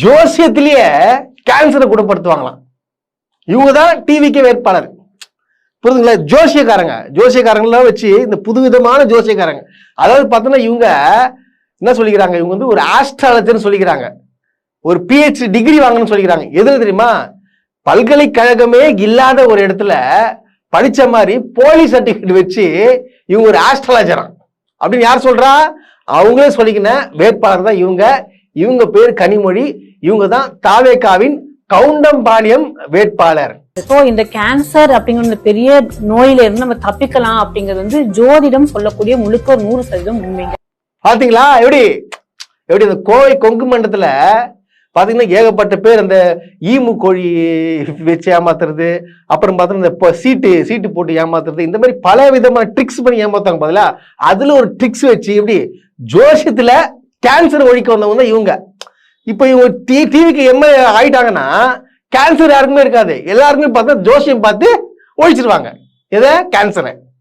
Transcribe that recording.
ஜோசியத்திலேயே கேன்சரை குணப்படுத்துவாங்களாம். இவங்க தான் டிவிக்கு வேட்பாளர். புரியுதுங்களா? ஜோசியக்காரங்களாம் வச்சு இந்த புதுவிதமான ஜோசியக்காரங்க. அதாவது பார்த்தோன்னா இவங்க என்ன சொல்லிக்கிறாங்க, இவங்க வந்து ஒரு ஆஸ்ட்ராலஜர்னு சொல்லிக்கிறாங்க, ஒரு PhD டிகிரி வாங்கணும்னு சொல்லிக்கிறாங்க. எதுல தெரியுமா? பல்கலைக்கழகமே இல்லாத ஒரு இடத்துல படிச்ச மாதிரி போலி சர்டிபிகேட் வச்சு இவங்க ஒரு ஆஸ்ட்ராலஜரா அப்படின்னு யார் சொல்றா? அவங்களே சொல்லிக்கின வேட்பாளர் தான் இவங்க. இவங்க பேர் கனிமொழி. இவங்க தான் தாவேகாவின் கவுண்டம்பாளையம் வேட்பாளர். இந்த கேன்சர் அப்படிங்கிற பெரிய நோயில இருந்து நம்ம தப்பிக்கலாம் அப்படிங்கிறது வந்து ஜோதிடம் சொல்லக்கூடிய முழுக்க 100% உண்மைங்க. பாத்தீங்களா? எப்படி இந்த கோவை கொங்கு மண்டலத்துல பாத்தீங்கன்னா ஏகப்பட்ட பேர் அந்த ஈமு கோழி வச்சு ஏமாத்துறது, அப்புறம் பார்த்தோன்னா இந்த சீட்டு போட்டு ஏமாத்துறது, இந்த மாதிரி பல விதமான ட்ரிக்ஸ் பண்ணி ஏமாத்தாங்க. பதிலா அதுல ஒரு ட்ரிக்ஸ் வச்சு எப்படி ஜோசியத்துல கேன்சர் ஒழிக்க வந்தவங்க தான் இவங்க. இப்ப இவங்க டிவிக்கு எம்எல்ஏ ஆயிட்டாங்கன்னா கேன்சர் யாருக்குமே இருக்காது. எல்லாருக்குமே பார்த்தா ஜோசியம் பார்த்து ஒழிச்சிருவாங்க எதை? கேன்சரை.